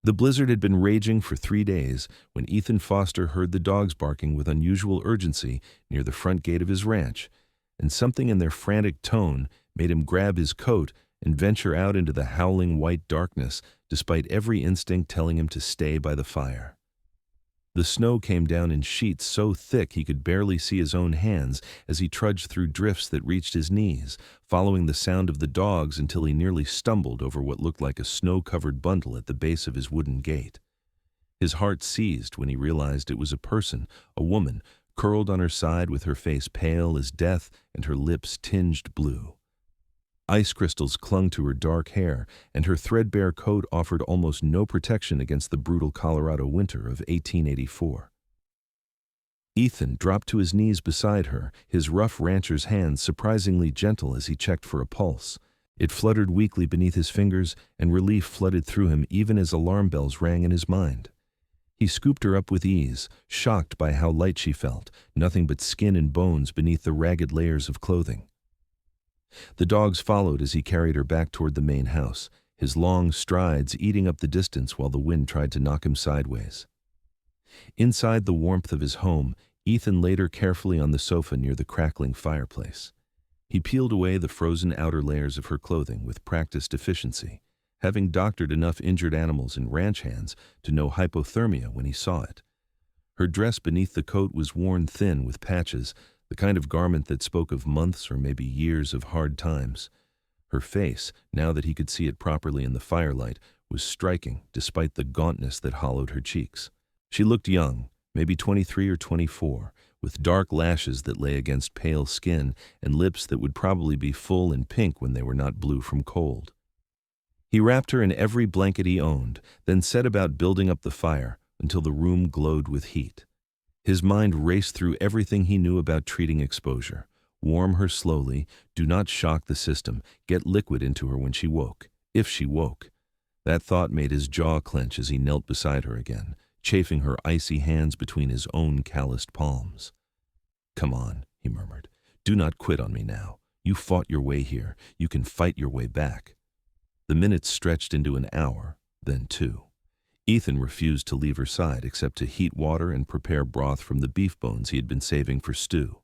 The blizzard had been raging for 3 days when Ethan Foster heard the dogs barking with unusual urgency near the front gate of his ranch, and something in their frantic tone made him grab his coat and venture out into the howling white darkness, despite every instinct telling him to stay by the fire. The snow came down in sheets so thick he could barely see his own hands as he trudged through drifts that reached his knees, following the sound of the dogs until he nearly stumbled over what looked like a snow-covered bundle at the base of his wooden gate. His heart seized when he realized it was a person, a woman, curled on her side with her face pale as death and her lips tinged blue. Ice crystals clung to her dark hair, and her threadbare coat offered almost no protection against the brutal Colorado winter of 1884. Ethan dropped to his knees beside her, his rough rancher's hands surprisingly gentle as he checked for a pulse. It fluttered weakly beneath his fingers, and relief flooded through him even as alarm bells rang in his mind. He scooped her up with ease, shocked by how light she felt, nothing but skin and bones beneath the ragged layers of clothing. The dogs followed as he carried her back toward the main house, his long strides eating up the distance while the wind tried to knock him sideways. Inside the warmth of his home, Ethan laid her carefully on the sofa near the crackling fireplace. He peeled away the frozen outer layers of her clothing with practiced efficiency, having doctored enough injured animals in ranch hands to know hypothermia when he saw it. Her dress beneath the coat was worn thin with patches, the kind of garment that spoke of months or maybe years of hard times. Her face, now that he could see it properly in the firelight, was striking despite the gauntness that hollowed her cheeks. She looked young, maybe 23 or 24, with dark lashes that lay against pale skin and lips that would probably be full and pink when they were not blue from cold. He wrapped her in every blanket he owned, then set about building up the fire until the room glowed with heat. His mind raced through everything he knew about treating exposure. Warm her slowly, do not shock the system, get liquid into her when she woke, if she woke. That thought made his jaw clench as he knelt beside her again, chafing her icy hands between his own calloused palms. "Come on," he murmured. "Do not quit on me now. You fought your way here. You can fight your way back." The minutes stretched into an hour, then 2. Ethan refused to leave her side except to heat water and prepare broth from the beef bones he had been saving for stew.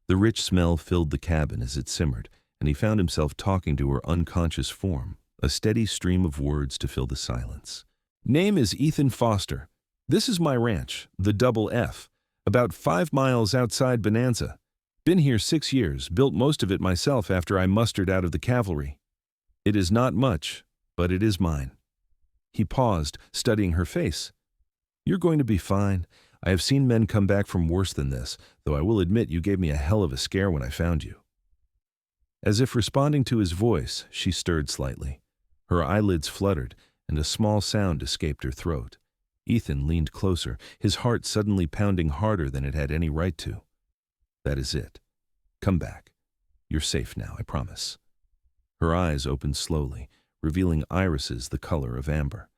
The rich smell filled the cabin as it simmered, and he found himself talking to her unconscious form, a steady stream of words to fill the silence. "Name is Ethan Foster. This is my ranch, the Double F, about 5 miles outside Bonanza. Been here 6 years, built most of it myself after I mustered out of the cavalry. It is not much, but it is mine." He paused, studying her face. "You're going to be fine. I have seen men come back from worse than this, though I will admit you gave me a hell of a scare when I found you." As if responding to his voice, she stirred slightly. Her eyelids fluttered, and a small sound escaped her throat. Ethan leaned closer, his heart suddenly pounding harder than it had any right to. "That is it. Come back. You're safe now, I promise." Her eyes opened slowly, revealing irises the color of amber.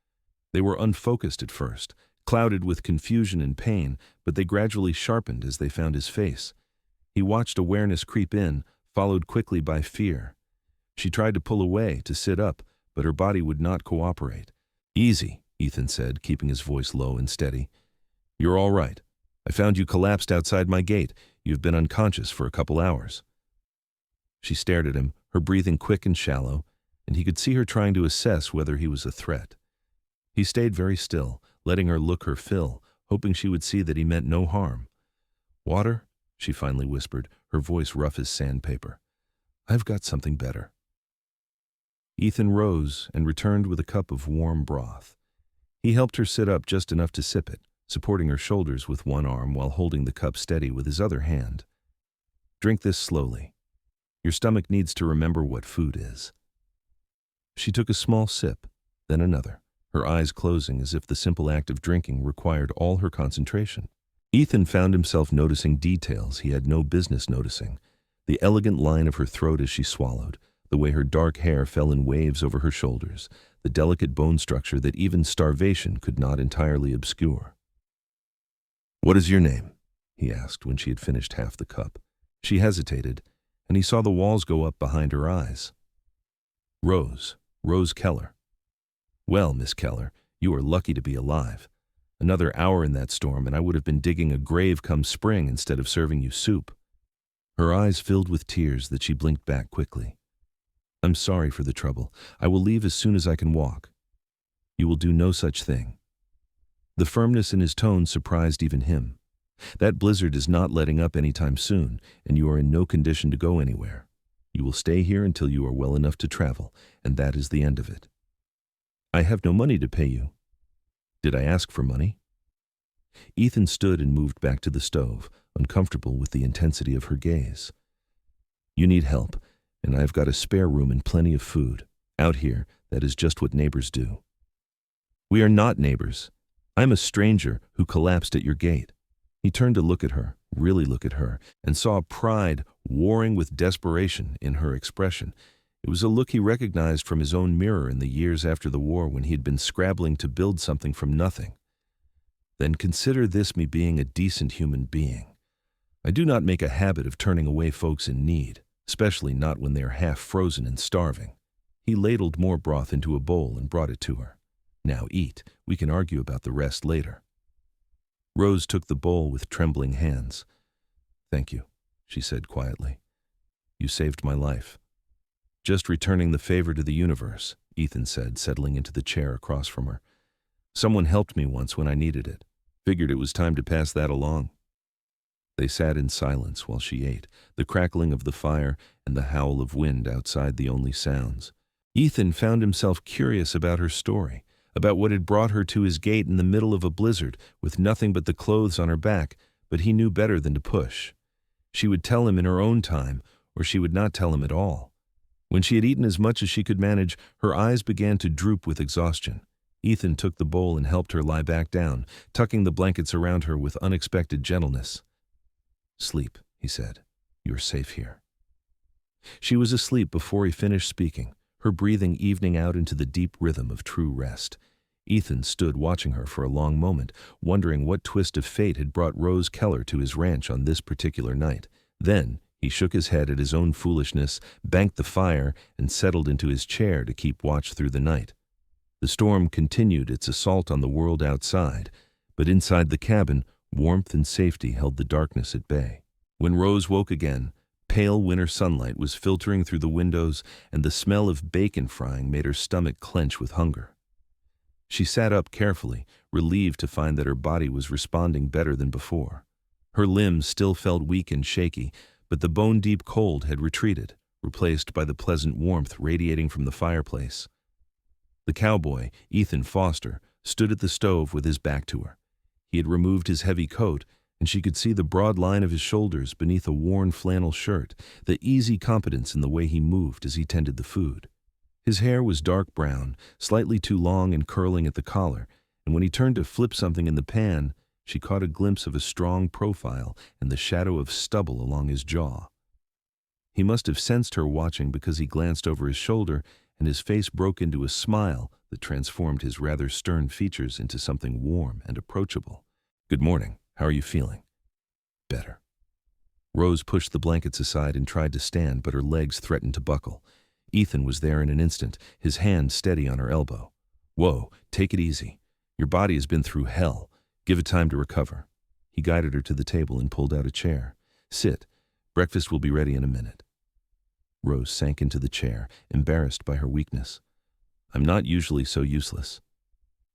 They were unfocused at first, clouded with confusion and pain, but they gradually sharpened as they found his face. He watched awareness creep in, followed quickly by fear. She tried to pull away, to sit up, but her body would not cooperate. "Easy," Ethan said, keeping his voice low and steady. "You're all right. I found you collapsed outside my gate. You've been unconscious for a couple hours." She stared at him, her breathing quick and shallow, and he could see her trying to assess whether he was a threat. He stayed very still, letting her look her fill, hoping she would see that he meant no harm. "Water?" she finally whispered, her voice rough as sandpaper. "I've got something better." Ethan rose and returned with a cup of warm broth. He helped her sit up just enough to sip it, supporting her shoulders with one arm while holding the cup steady with his other hand. "Drink this slowly. Your stomach needs to remember what food is." She took a small sip, then another, her eyes closing as if the simple act of drinking required all her concentration. Ethan found himself noticing details he had no business noticing, the elegant line of her throat as she swallowed, the way her dark hair fell in waves over her shoulders, the delicate bone structure that even starvation could not entirely obscure. "What is your name?" he asked when she had finished half the cup. She hesitated, and he saw the walls go up behind her eyes. Rose Keller." "Well, Miss Keller, You are lucky to be alive. Another hour in that storm and I would have been digging a grave come spring instead of serving you soup." Her eyes filled with tears that she blinked back quickly. "I'm sorry for the trouble. I will leave as soon as I can walk." "You will do no such thing." The firmness in his tone surprised even him. "That blizzard is not letting up anytime soon, and you are in no condition to go anywhere. You will stay here until you are well enough to travel, and that is the end of it." "I have no money to pay you." "Did I ask for money?" Ethan stood and moved back to the stove, uncomfortable with the intensity of her gaze. "You need help, and I have got a spare room and plenty of food. Out here, that is just what neighbors do." "We are not neighbors. I'm a stranger who collapsed at your gate." He turned to look at her, really look at her, and saw pride warring with desperation in her expression. It was a look he recognized from his own mirror in the years after the war when he had been scrabbling to build something from nothing. "Then consider this me being a decent human being. I do not make a habit of turning away folks in need, especially not when they are half frozen and starving." He ladled more broth into a bowl and brought it to her. "Now eat. We can argue about the rest later." Rose took the bowl with trembling hands. "Thank you," she said quietly. "You saved my life." "Just returning the favor to the universe," Ethan said, settling into the chair across from her. "Someone helped me once when I needed it. Figured it was time to pass that along." They sat in silence while she ate, the crackling of the fire and the howl of wind outside the only sounds. Ethan found himself curious about her story, about what had brought her to his gate in the middle of a blizzard with nothing but the clothes on her back, but he knew better than to push. She would tell him in her own time, or she would not tell him at all. When she had eaten as much as she could manage, her eyes began to droop with exhaustion. Ethan took the bowl and helped her lie back down, tucking the blankets around her with unexpected gentleness. "Sleep," he said. "You are safe here." She was asleep before he finished speaking, her breathing evening out into the deep rhythm of true rest. Ethan stood watching her for a long moment, wondering what twist of fate had brought Rose Keller to his ranch on this particular night. Then he shook his head at his own foolishness, banked the fire, and settled into his chair to keep watch through the night. The storm continued its assault on the world outside, but inside the cabin, warmth and safety held the darkness at bay. When Rose woke again, pale winter sunlight was filtering through the windows, and the smell of bacon frying made her stomach clench with hunger. She sat up carefully, relieved to find that her body was responding better than before. Her limbs still felt weak and shaky, but the bone-deep cold had retreated, replaced by the pleasant warmth radiating from the fireplace. The cowboy, Ethan Foster, stood at the stove with his back to her. He had removed his heavy coat, and she could see the broad line of his shoulders beneath a worn flannel shirt, the easy competence in the way he moved as he tended the food. His hair was dark brown, slightly too long and curling at the collar, and when he turned to flip something in the pan, she caught a glimpse of a strong profile and the shadow of stubble along his jaw. He must have sensed her watching because he glanced over his shoulder, and his face broke into a smile that transformed his rather stern features into something warm and approachable. "Good morning. How are you feeling?" "Better." Rose pushed the blankets aside and tried to stand, but her legs threatened to buckle. Ethan was there in an instant, his hand steady on her elbow. "Whoa, take it easy. Your body has been through hell. Give it time to recover." He guided her to the table and pulled out a chair. "Sit. Breakfast will be ready in a minute." Rose sank into the chair, embarrassed by her weakness. "I'm not usually so useless."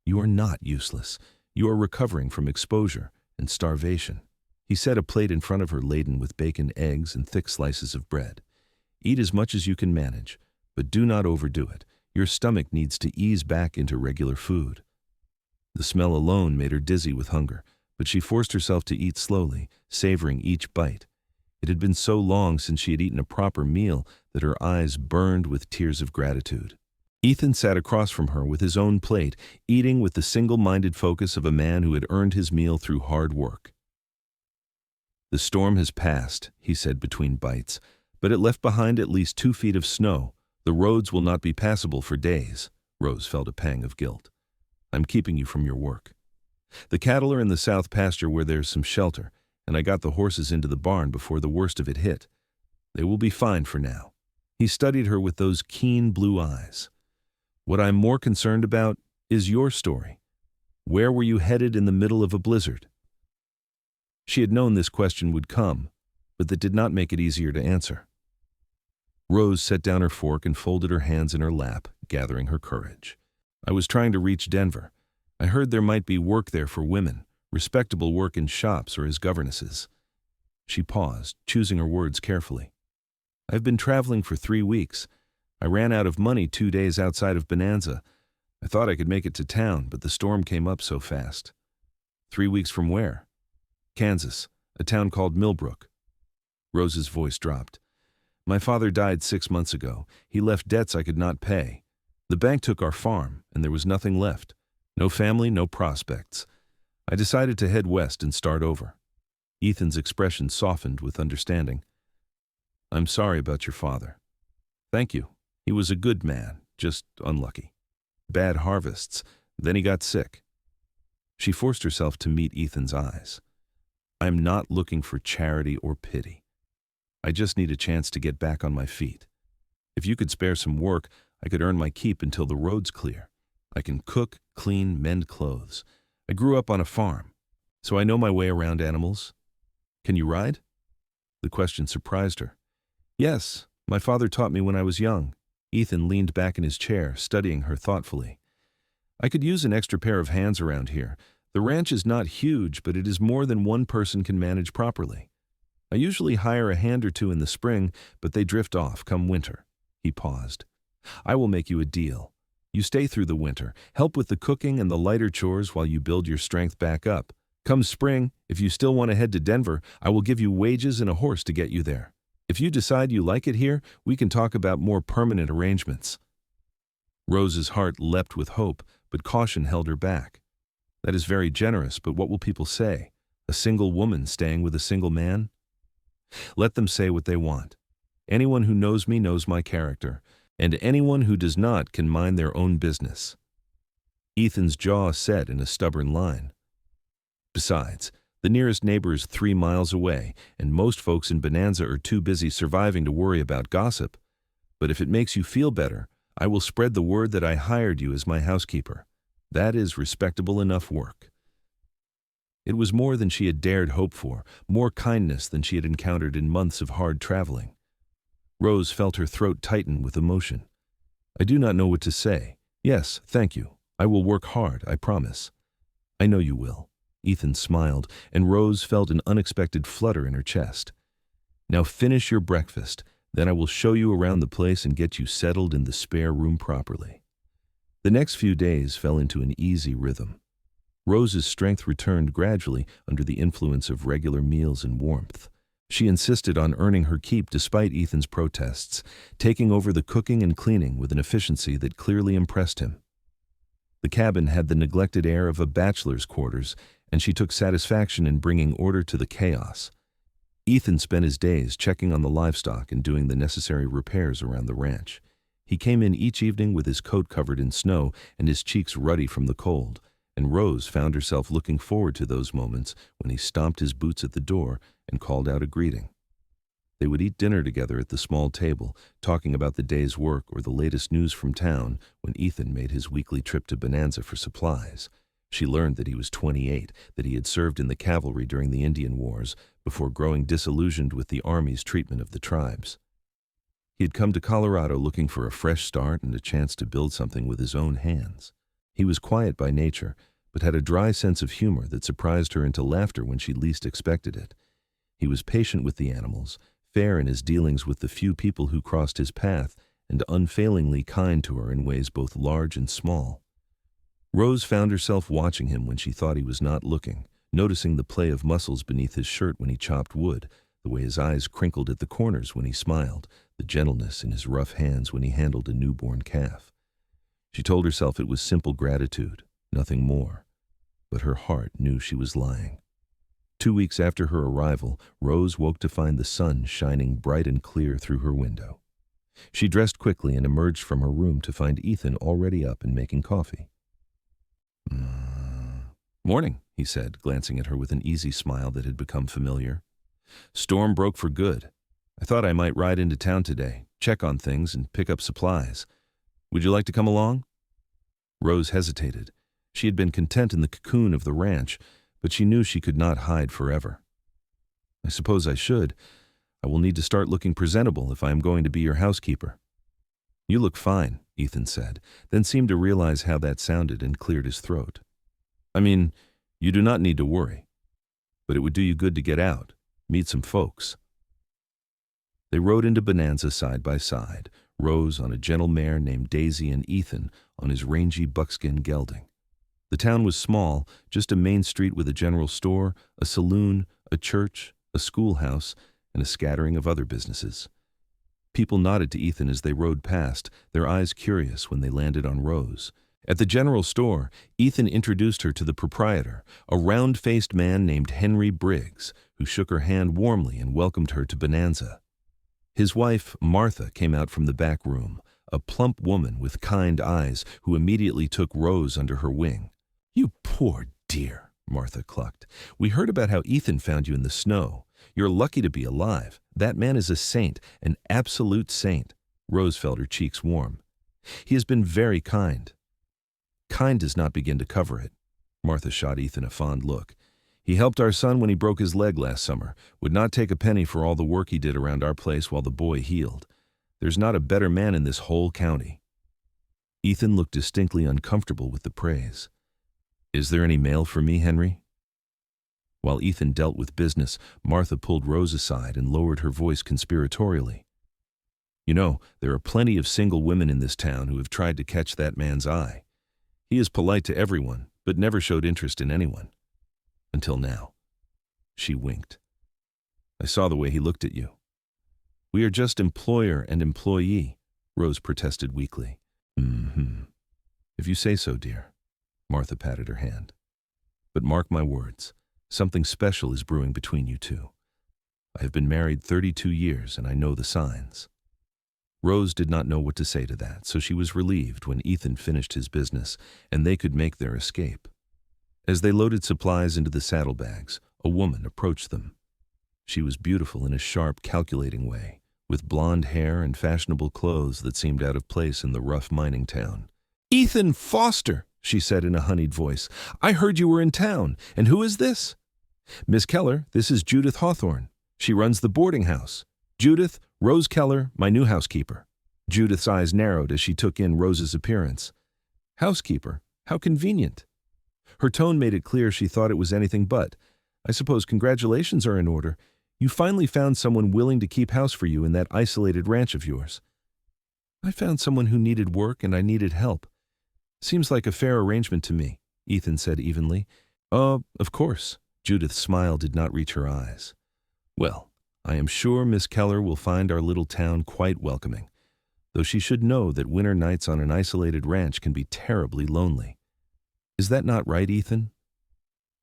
"You are not useless. You are recovering from exposure and starvation." He set a plate in front of her laden with bacon, eggs, and thick slices of bread. "Eat as much as you can manage, but do not overdo it. Your stomach needs to ease back into regular food." The smell alone made her dizzy with hunger, but she forced herself to eat slowly, savoring each bite. It had been so long since she had eaten a proper meal that her eyes burned with tears of gratitude. Ethan sat across from her with his own plate, eating with the single-minded focus of a man who had earned his meal through hard work. "The storm has passed," he said between bites, "but it left behind at least 2 feet of snow. The roads will not be passable for days." Rose felt a pang of guilt. "I'm keeping you from your work. The cattle are in the south pasture where there's some shelter, and I got the horses into the barn before the worst of it hit. They will be fine for now." He studied her with those keen blue eyes. "What I'm more concerned about is your story. Where were you headed in the middle of a blizzard? She had known this question would come, but that did not make it easier to answer. Rose set down her fork and folded her hands in her lap, gathering her courage. I was trying to reach Denver. I heard there might be work there for women, respectable work in shops or as governesses. She paused, choosing her words carefully. I've been traveling for 3 weeks. I ran out of money 2 days outside of Bonanza. I thought I could make it to town, but the storm came up so fast. 3 weeks from where? Kansas, a town called Millbrook. Rose's voice dropped. My father died 6 months ago. He left debts I could not pay. The bank took our farm, and there was nothing left. No family, no prospects. I decided to head west and start over. Ethan's expression softened with understanding. I'm sorry about your father. Thank you. He was a good man, just unlucky. Bad harvests. Then he got sick. She forced herself to meet Ethan's eyes. I'm not looking for charity or pity. I just need a chance to get back on my feet. If you could spare some work, I could earn my keep until the road's clear. I can cook, clean, mend clothes. I grew up on a farm, so I know my way around animals. Can you ride? The question surprised her. Yes, my father taught me when I was young. Ethan leaned back in his chair, studying her thoughtfully. I could use an extra pair of hands around here. The ranch is not huge, but it is more than one person can manage properly. I usually hire a hand or two in the spring, but they drift off come winter. He paused. I will make you a deal. You stay through the winter, help with the cooking and the lighter chores while you build your strength back up. Come spring, if you still want to head to Denver, I will give you wages and a horse to get you there. If you decide you like it here, we can talk about more permanent arrangements. Rose's heart leapt with hope, but caution held her back. That is very generous, but what will people say? A single woman staying with a single man? Let them say what they want. Anyone who knows me knows my character, and anyone who does not can mind their own business. Ethan's jaw set in a stubborn line. Besides, the nearest neighbor is 3 miles away, and most folks in Bonanza are too busy surviving to worry about gossip. But if it makes you feel better, I will spread the word that I hired you as my housekeeper. That is respectable enough work. It was more than she had dared hope for, more kindness than she had encountered in months of hard traveling. Rose felt her throat tighten with emotion. I do not know what to say. Yes, thank you. I will work hard, I promise. I know you will. Ethan smiled, and Rose felt an unexpected flutter in her chest. Now finish your breakfast, then I will show you around the place and get you settled in the spare room properly. The next few days fell into an easy rhythm. Rose's strength returned gradually under the influence of regular meals and warmth. She insisted on earning her keep despite Ethan's protests, taking over the cooking and cleaning with an efficiency that clearly impressed him. The cabin had the neglected air of a bachelor's quarters, and she took satisfaction in bringing order to the chaos. Ethan spent his days checking on the livestock and doing the necessary repairs around the ranch. He came in each evening with his coat covered in snow and his cheeks ruddy from the cold, and Rose found herself looking forward to those moments when he stomped his boots at the door and called out a greeting. They would eat dinner together at the small table, talking about the day's work or the latest news from town when Ethan made his weekly trip to Bonanza for supplies. She learned that he was 28, that he had served in the cavalry during the Indian Wars before growing disillusioned with the Army's treatment of the tribes. He had come to Colorado looking for a fresh start and a chance to build something with his own hands. He was quiet by nature, but had a dry sense of humor that surprised her into laughter when she least expected it. He was patient with the animals, fair in his dealings with the few people who crossed his path, and unfailingly kind to her in ways both large and small. Rose found herself watching him when she thought he was not looking, noticing the play of muscles beneath his shirt when he chopped wood, the way his eyes crinkled at the corners when he smiled, the gentleness in his rough hands when he handled a newborn calf. She told herself it was simple gratitude, nothing more, but her heart knew she was lying. 2 weeks after her arrival, Rose woke to find the sun shining bright and clear through her window. She dressed quickly and emerged from her room to find Ethan already up and making coffee. Morning, he said, glancing at her with an easy smile that had become familiar. Storm broke for good. I thought I might ride into town today, check on things, and pick up supplies. Would you like to come along? Rose hesitated. She had been content in the cocoon of the ranch, but she knew she could not hide forever. I suppose I should. I will need to start looking presentable if I am going to be your housekeeper. You look fine, Ethan said, then seemed to realize how that sounded and cleared his throat. I mean, you do not need to worry. But it would do you good to get out, meet some folks. They rode into Bonanza side by side, Rose on a gentle mare named Daisy and Ethan on his rangy buckskin gelding. The town was small, just a main street with a general store, a saloon, a church, a schoolhouse, and a scattering of other businesses. People nodded to Ethan as they rode past, their eyes curious when they landed on Rose. At the general store, Ethan introduced her to the proprietor, a round-faced man named Henry Briggs, who shook her hand warmly and welcomed her to Bonanza. His wife, Martha, came out from the back room, a plump woman with kind eyes who immediately took Rose under her wing. "You poor dear," Martha clucked. "We heard about how Ethan found you in the snow. You're lucky to be alive. That man is a saint, an absolute saint." Rose felt her cheeks warm. "He has been very kind." "Kind does not begin to cover it." Martha shot Ethan a fond look. "He helped our son when he broke his leg last summer. Would not take a penny for all the work he did around our place while the boy healed. There's not a better man in this whole county." Ethan looked distinctly uncomfortable with the praise. "Is there any mail for me, Henry?" While Ethan dealt with business, Martha pulled Rose aside and lowered her voice conspiratorially. "You know, there are plenty of single women in this town who have tried to catch that man's eye. He is polite to everyone, but never showed interest in anyone. Until now." She winked. "I saw the way he looked at you." "We are just employer and employee," Rose protested weakly. "If you say so, dear." Martha patted her hand. "But mark my words, something special is brewing between you two. I have been married 32 years, and I know the signs." Rose did not know what to say to that, so she was relieved when Ethan finished his business, and they could make their escape. As they loaded supplies into the saddlebags, a woman approached them. She was beautiful in a sharp, calculating way, with blonde hair and fashionable clothes that seemed out of place in the rough mining town. "Ethan Foster," she said in a honeyed voice. "I heard you were in town. And who is this?" "Miss Keller, this is Judith Hawthorne. She runs the boarding house. Judith, Rose Keller, my new housekeeper." Judith's eyes narrowed as she took in Rose's appearance. "Housekeeper? How convenient." Her tone made it clear she thought it was anything but. "I suppose congratulations are in order. You finally found someone willing to keep house for you in that isolated ranch of yours." "I found someone who needed work and I needed help. Seems like a fair arrangement to me," Ethan said evenly. "Of course." Judith's smile did not reach her eyes. "Well, I am sure Miss Keller will find our little town quite welcoming, though she should know that winter nights on an isolated ranch can be terribly lonely. Is that not right, Ethan?"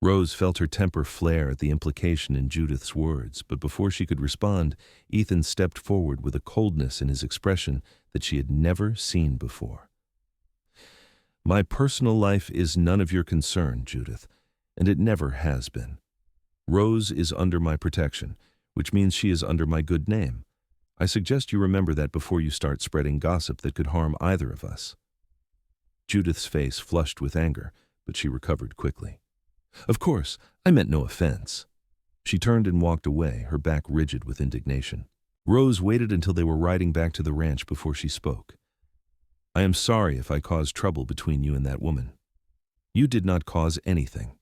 Rose felt her temper flare at the implication in Judith's words, but before she could respond, Ethan stepped forward with a coldness in his expression that she had never seen before. "My personal life is none of your concern, Judith, and it never has been. Rose is under my protection, which means she is under my good name. I suggest you remember that before you start spreading gossip that could harm either of us." Judith's face flushed with anger, but she recovered quickly. "Of course, I meant no offense." She turned and walked away, her back rigid with indignation. Rose waited until they were riding back to the ranch before she spoke. "I am sorry if I caused trouble between you and that woman." "You did not cause anything.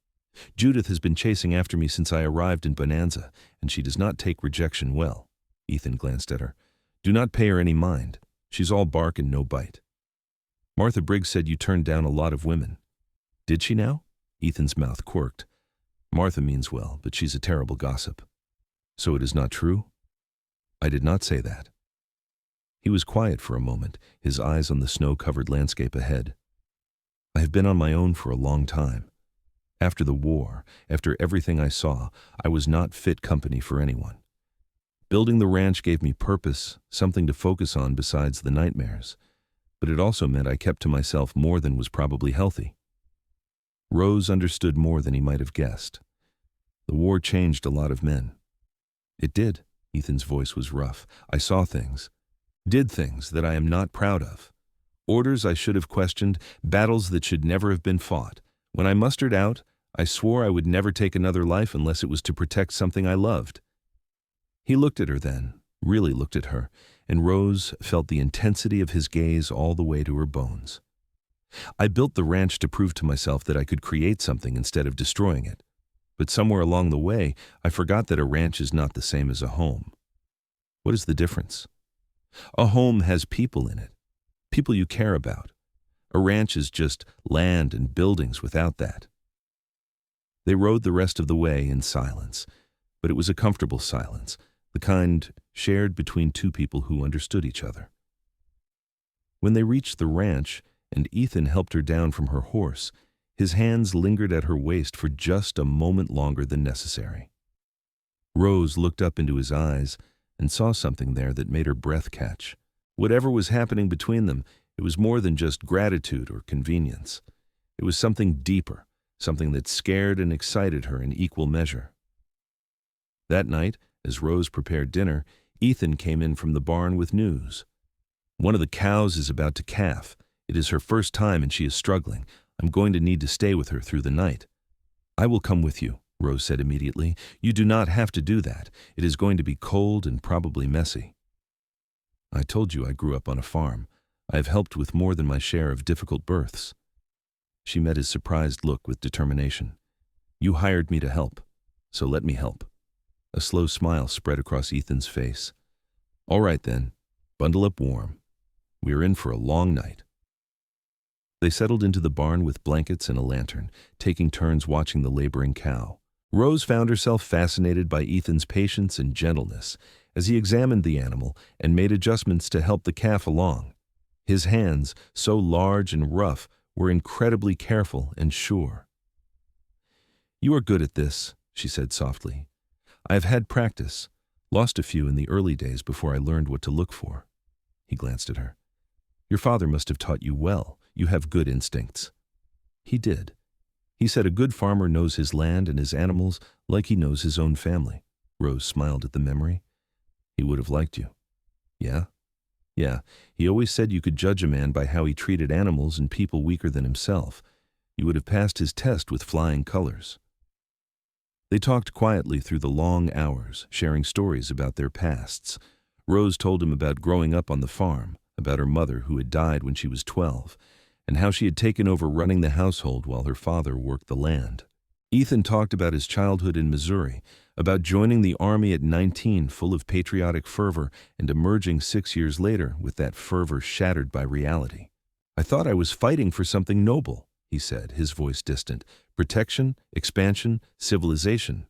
Judith has been chasing after me since I arrived in Bonanza, and she does not take rejection well." Ethan glanced at her. "Do not pay her any mind. She's all bark and no bite." "Martha Briggs said you turned down a lot of women." "Did she now?" Ethan's mouth quirked. "Martha means well, but she's a terrible gossip." "So it is not true?" "I did not say that." He was quiet for a moment, his eyes on the snow-covered landscape ahead. "I have been on my own for a long time. After the war, after everything I saw, I was not fit company for anyone. Building the ranch gave me purpose, something to focus on besides the nightmares, but it also meant I kept to myself more than was probably healthy." Rose understood more than he might have guessed. "The war changed a lot of men." "It did." Ethan's voice was rough. "I saw things, did things that I am not proud of. Orders I should have questioned, battles that should never have been fought. When I mustered out, I swore I would never take another life unless it was to protect something I loved." He looked at her then, really looked at her, and Rose felt the intensity of his gaze all the way to her bones. "I built the ranch to prove to myself that I could create something instead of destroying it. But somewhere along the way, I forgot that a ranch is not the same as a home. What is the difference? A home has people in it, people you care about. A ranch is just land and buildings without that." They rode the rest of the way in silence, but it was a comfortable silence, the kind shared between two people who understood each other. When they reached the ranch and Ethan helped her down from her horse, his hands lingered at her waist for just a moment longer than necessary. Rose looked up into his eyes and saw something there that made her breath catch. Whatever was happening between them, it was more than just gratitude or convenience. It was something deeper, something that scared and excited her in equal measure. That night, as Rose prepared dinner, Ethan came in from the barn with news. "One of the cows is about to calf. It is her first time and she is struggling. I'm going to need to stay with her through the night." "I will come with you," Rose said immediately. "You do not have to do that. It is going to be cold and probably messy." "I told you I grew up on a farm. I have helped with more than my share of difficult births." She met his surprised look with determination. "You hired me to help, so let me help." A slow smile spread across Ethan's face. "All right then, bundle up warm. We are in for a long night." They settled into the barn with blankets and a lantern, taking turns watching the laboring cow. Rose found herself fascinated by Ethan's patience and gentleness as he examined the animal and made adjustments to help the calf along. His hands, so large and rough, were incredibly careful and sure. "You are good at this," she said softly. "I have had practice, lost a few in the early days before I learned what to look for." He glanced at her. "Your father must have taught you well. You have good instincts." He did. He said a good farmer knows his land and his animals like he knows his own family. Rose smiled at the memory. "He would have liked you." "Yeah? Yeah, he always said you could judge a man by how he treated animals and people weaker than himself. You would have passed his test with flying colors." They talked quietly through the long hours, sharing stories about their pasts. Rose told him about growing up on the farm, about her mother who had died when she was 12, and how she had taken over running the household while her father worked the land. Ethan talked about his childhood in Missouri, about joining the Army at 19 full of patriotic fervor and emerging 6 years later with that fervor shattered by reality. "I thought I was fighting for something noble," he said, his voice distant. "Protection, expansion, civilization.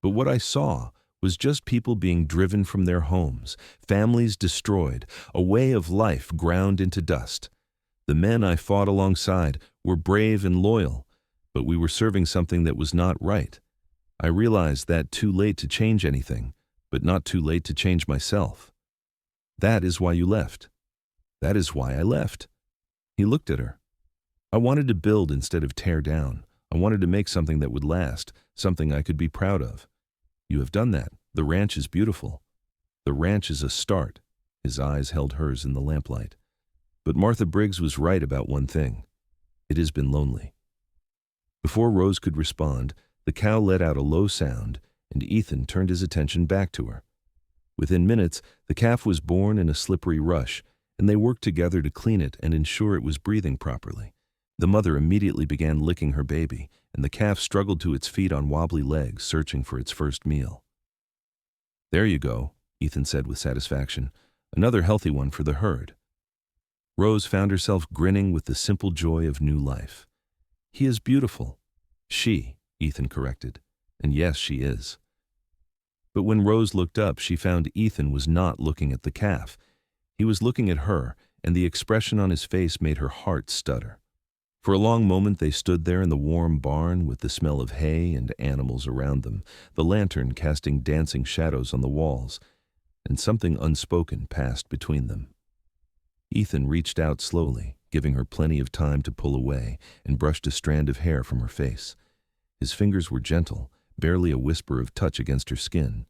But what I saw was just people being driven from their homes, families destroyed, a way of life ground into dust. The men I fought alongside were brave and loyal, but we were serving something that was not right. I realized that too late to change anything, but not too late to change myself. That is why you left. That is why I left." He looked at her. "I wanted to build instead of tear down. I wanted to make something that would last, something I could be proud of. You have done that. The ranch is beautiful. The ranch is a start." His eyes held hers in the lamplight. "But Martha Briggs was right about one thing. It has been lonely." Before Rose could respond, the cow let out a low sound, and Ethan turned his attention back to her. Within minutes, the calf was born in a slippery rush, and they worked together to clean it and ensure it was breathing properly. The mother immediately began licking her baby, and the calf struggled to its feet on wobbly legs, searching for its first meal. "There you go," Ethan said with satisfaction. "Another healthy one for the herd." Rose found herself grinning with the simple joy of new life. "He is beautiful." "She," Ethan corrected. "And yes, she is." But when Rose looked up, she found Ethan was not looking at the calf. He was looking at her, and the expression on his face made her heart stutter. For a long moment they stood there in the warm barn with the smell of hay and animals around them, the lantern casting dancing shadows on the walls, and something unspoken passed between them. Ethan reached out slowly, giving her plenty of time to pull away, and brushed a strand of hair from her face. His fingers were gentle, barely a whisper of touch against her skin,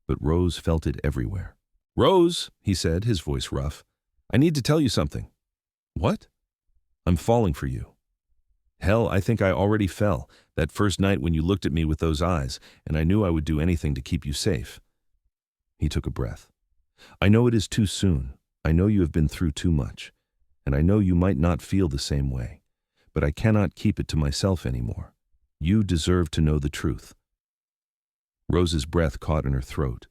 but Rose felt it everywhere. "Rose," he said, his voice rough, "I need to tell you something." "What?" "I'm falling for you." Hell, I think I already fell, that first night when you looked at me with those eyes, and I knew I would do anything to keep you safe. He took a breath. I know it is too soon. I know you have been through too much. And I know you might not feel the same way. But I cannot keep it to myself anymore. You deserve to know the truth. Rose's breath caught in her throat.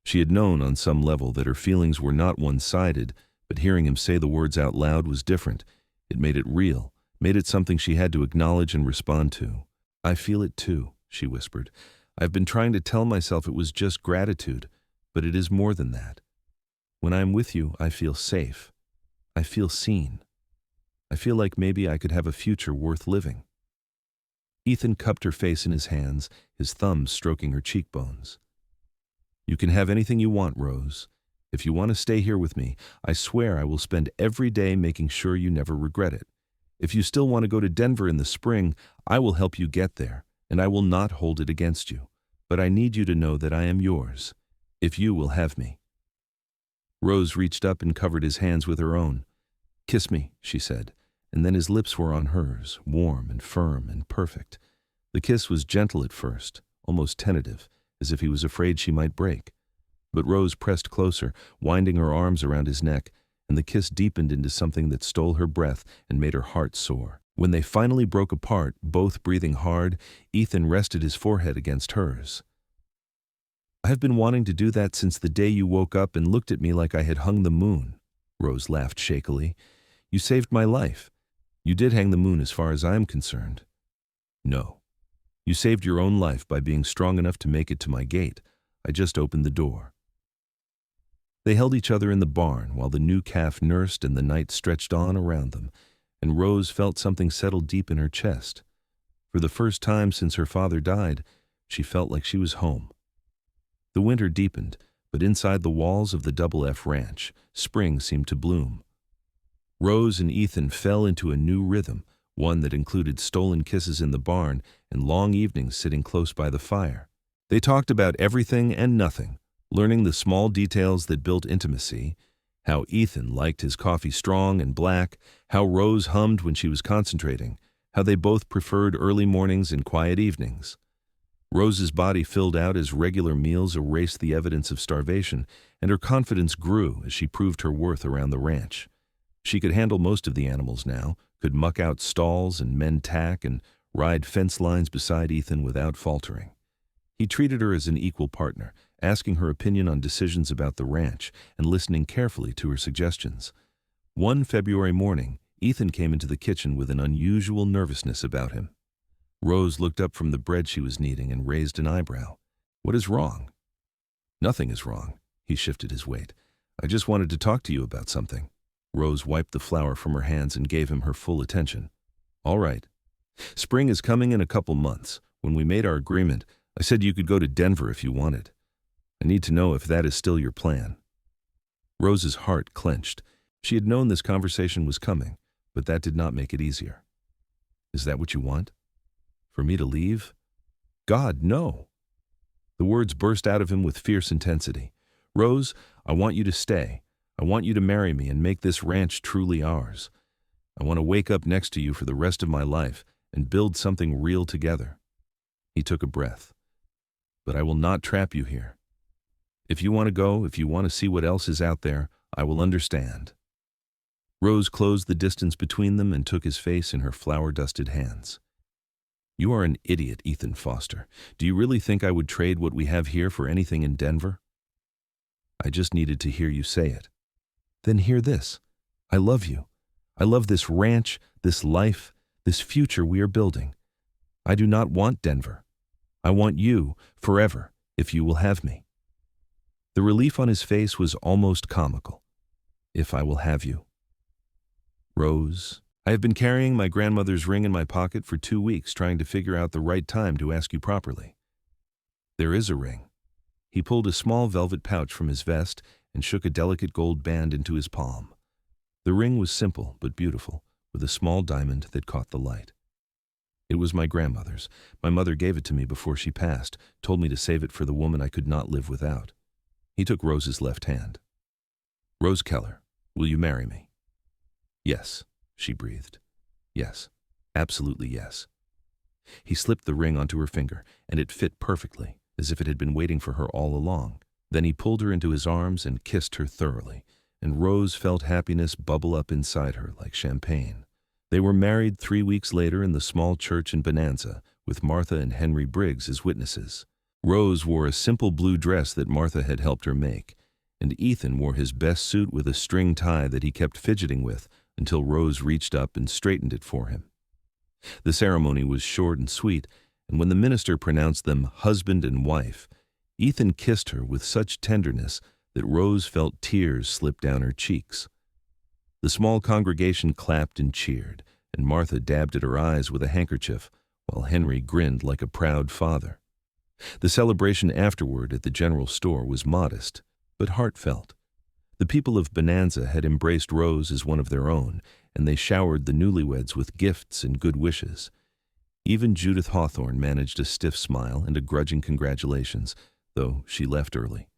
She had known on some level that her feelings were not one-sided, but hearing him say the words out loud was different. It made it real, made it something she had to acknowledge and respond to. I feel it too, she whispered. I've been trying to tell myself it was just gratitude, but it is more than that. When I am with you, I feel safe. I feel seen. I feel like maybe I could have a future worth living. Ethan cupped her face in his hands, his thumbs stroking her cheekbones. You can have anything you want, Rose. If you want to stay here with me, I swear I will spend every day making sure you never regret it. If you still want to go to Denver in the spring, I will help you get there, and I will not hold it against you. But I need you to know that I am yours, if you will have me. Rose reached up and covered his hands with her own. Kiss me, she said, and then his lips were on hers, warm and firm and perfect. The kiss was gentle at first, almost tentative, as if he was afraid she might break. But Rose pressed closer, winding her arms around his neck, and the kiss deepened into something that stole her breath and made her heart soar. When they finally broke apart, both breathing hard, Ethan rested his forehead against hers. I have been wanting to do that since the day you woke up and looked at me like I had hung the moon, Rose laughed shakily. You saved my life. You did hang the moon as far as I am concerned. No. You saved your own life by being strong enough to make it to my gate. I just opened the door. They held each other in the barn while the new calf nursed and the night stretched on around them, and Rose felt something settle deep in her chest. For the first time since her father died, she felt like she was home. The winter deepened, but inside the walls of the Double F Ranch, spring seemed to bloom. Rose and Ethan fell into a new rhythm, one that included stolen kisses in the barn and long evenings sitting close by the fire. They talked about everything and nothing, learning the small details that built intimacy, how Ethan liked his coffee strong and black, how Rose hummed when she was concentrating, how they both preferred early mornings and quiet evenings. Rose's body filled out as regular meals erased the evidence of starvation, and her confidence grew as she proved her worth around the ranch. She could handle most of the animals now, could muck out stalls and mend tack and ride fence lines beside Ethan without faltering. He treated her as an equal partner, asking her opinion on decisions about the ranch and listening carefully to her suggestions. One February morning, Ethan came into the kitchen with an unusual nervousness about him. Rose looked up from the bread she was kneading and raised an eyebrow. What is wrong? Nothing is wrong. He shifted his weight. I just wanted to talk to you about something. Rose wiped the flour from her hands and gave him her full attention. All right. Spring is coming in a couple months. When we made our agreement, I said you could go to Denver if you wanted. I need to know if that is still your plan. Rose's heart clenched. She had known this conversation was coming, but that did not make it easier. Is that what you want? For me to leave? God, no. The words burst out of him with fierce intensity. Rose, I want you to stay. I want you to marry me and make this ranch truly ours. I want to wake up next to you for the rest of my life and build something real together. He took a breath. But I will not trap you here. If you want to go, if you want to see what else is out there, I will understand. Rose closed the distance between them and took his face in her flour-dusted hands. You are an idiot, Ethan Foster. Do you really think I would trade what we have here for anything in Denver? I just needed to hear you say it. Then hear this. I love you. I love this ranch, this life, this future we are building. I do not want Denver. I want you forever, if you will have me. The relief on his face was almost comical. If I will have you. Rose, I have been carrying my grandmother's ring in my pocket for 2 weeks trying to figure out the right time to ask you properly. There is a ring. He pulled a small velvet pouch from his vest and shook a delicate gold band into his palm. The ring was simple but beautiful, with a small diamond that caught the light. It was my grandmother's. My mother gave it to me before she passed, told me to save it for the woman I could not live without. He took Rose's left hand. Rose Keller, will you marry me? Yes, she breathed. Yes, Absolutely yes. He slipped the ring onto her finger, and it fit perfectly, as if it had been waiting for her all along. Then he pulled her into his arms and kissed her thoroughly, and Rose felt happiness bubble up inside her like champagne. They were married 3 weeks later in the small church in Bonanza, with Martha and Henry Briggs as witnesses. Rose wore a simple blue dress that Martha had helped her make, and Ethan wore his best suit with a string tie that he kept fidgeting with until Rose reached up and straightened it for him. The ceremony was short and sweet, and when the minister pronounced them husband and wife, Ethan kissed her with such tenderness that Rose felt tears slip down her cheeks. The small congregation clapped and cheered, and Martha dabbed at her eyes with a handkerchief, while Henry grinned like a proud father. The celebration afterward at the general store was modest, but heartfelt. The people of Bonanza had embraced Rose as one of their own, and they showered the newlyweds with gifts and good wishes. Even Judith Hawthorne managed a stiff smile and a grudging congratulations, though she left early.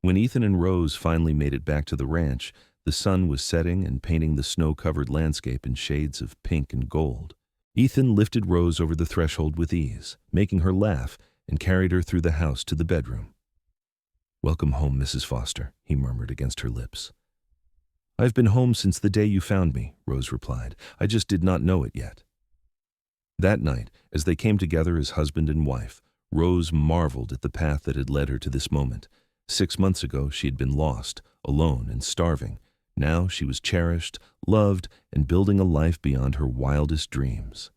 When Ethan and Rose finally made it back to the ranch, the sun was setting and painting the snow-covered landscape in shades of pink and gold. Ethan lifted Rose over the threshold with ease, making her laugh, and carried her through the house to the bedroom. "Welcome home, Mrs. Foster," he murmured against her lips. "I've been home since the day you found me," Rose replied. "I just did not know it yet." That night, as they came together as husband and wife, Rose marveled at the path that had led her to this moment. 6 months ago, she had been lost, alone and starving. Now she was cherished, loved, and building a life beyond her wildest dreams.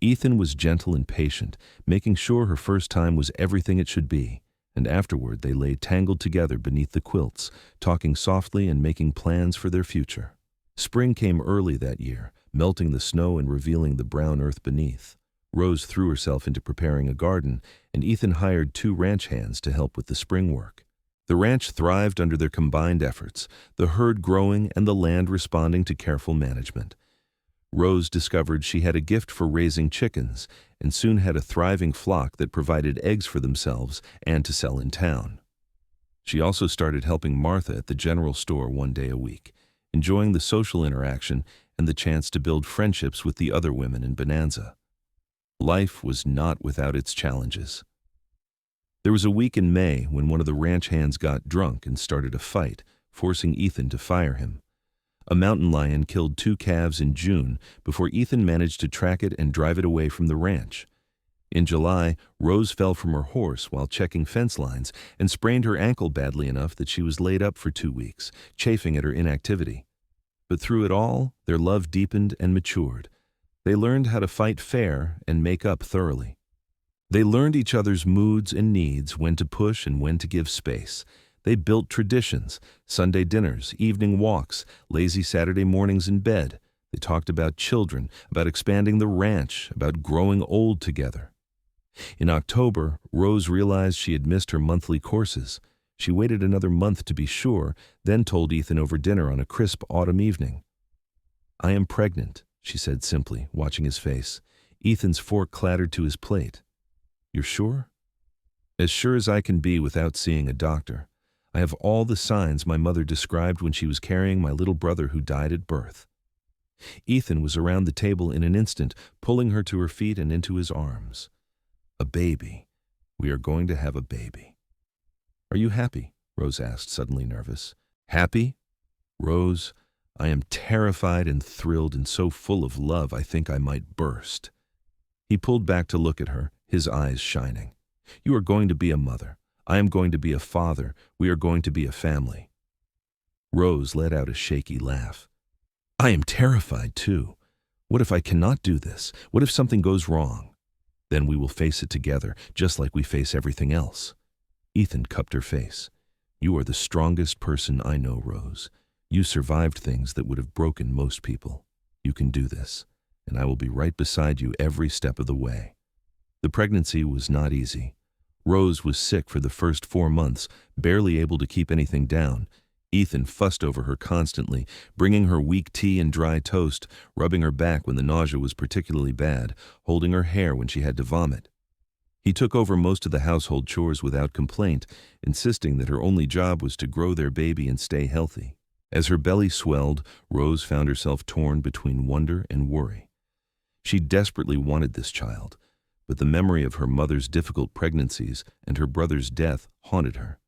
Ethan was gentle and patient, making sure her first time was everything it should be, and afterward they lay tangled together beneath the quilts, talking softly and making plans for their future. Spring came early that year, melting the snow and revealing the brown earth beneath. Rose threw herself into preparing a garden, and Ethan hired 2 ranch hands to help with the spring work. The ranch thrived under their combined efforts, the herd growing and the land responding to careful management. Rose discovered she had a gift for raising chickens, and soon had a thriving flock that provided eggs for themselves and to sell in town. She also started helping Martha at the general store 1 day a week, enjoying the social interaction and the chance to build friendships with the other women in Bonanza. Life was not without its challenges. There was a week in May when one of the ranch hands got drunk and started a fight, forcing Ethan to fire him. A mountain lion killed 2 calves in June before Ethan managed to track it and drive it away from the ranch. In July, Rose fell from her horse while checking fence lines and sprained her ankle badly enough that she was laid up for 2 weeks, chafing at her inactivity. But through it all, their love deepened and matured. They learned how to fight fair and make up thoroughly. They learned each other's moods and needs, when to push and when to give space. They built traditions, Sunday dinners, evening walks, lazy Saturday mornings in bed. They talked about children, about expanding the ranch, about growing old together. In October, Rose realized she had missed her monthly courses. She waited another month to be sure, then told Ethan over dinner on a crisp autumn evening. "I am pregnant," she said simply, watching his face. Ethan's fork clattered to his plate. "You're sure?" "As sure as I can be without seeing a doctor. I have all the signs my mother described when she was carrying my little brother who died at birth." Ethan was around the table in an instant, pulling her to her feet and into his arms. "A baby. We are going to have a baby." "Are you happy?" Rose asked, suddenly nervous. "Happy? Rose, I am terrified and thrilled and so full of love I think I might burst." He pulled back to look at her, his eyes shining. "You are going to be a mother. I am going to be a father. We are going to be a family." Rose let out a shaky laugh. "I am terrified, too. What if I cannot do this? What if something goes wrong? Then we will face it together, just like we face everything else." Ethan cupped her face. "You are the strongest person I know, Rose. You survived things that would have broken most people. You can do this, and I will be right beside you every step of the way." The pregnancy was not easy. Rose was sick for the first 4 months, barely able to keep anything down. Ethan fussed over her constantly, bringing her weak tea and dry toast, rubbing her back when the nausea was particularly bad, holding her hair when she had to vomit. He took over most of the household chores without complaint, insisting that her only job was to grow their baby and stay healthy. As her belly swelled, Rose found herself torn between wonder and worry. She desperately wanted this child, but the memory of her mother's difficult pregnancies and her brother's death haunted her.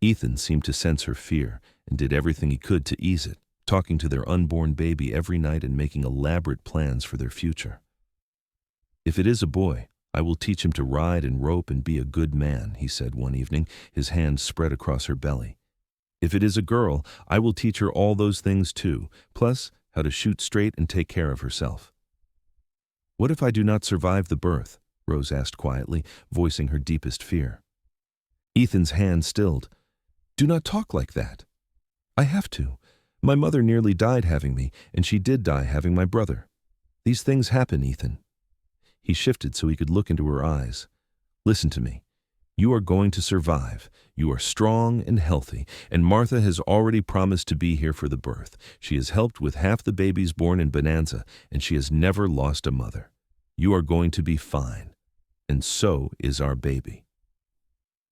Ethan seemed to sense her fear and did everything he could to ease it, talking to their unborn baby every night and making elaborate plans for their future. "If it is a boy, I will teach him to ride and rope and be a good man," he said one evening, his hands spread across her belly. "If it is a girl, I will teach her all those things too, plus how to shoot straight and take care of herself." "What if I do not survive the birth?" Rose asked quietly, voicing her deepest fear. Ethan's hand stilled. "Do not talk like that." "I have to. My mother nearly died having me, and she did die having my brother. These things happen, Ethan." He shifted so he could look into her eyes. "Listen to me. You are going to survive. You are strong and healthy, and Martha has already promised to be here for the birth. She has helped with half the babies born in Bonanza, and she has never lost a mother. You are going to be fine, and so is our baby."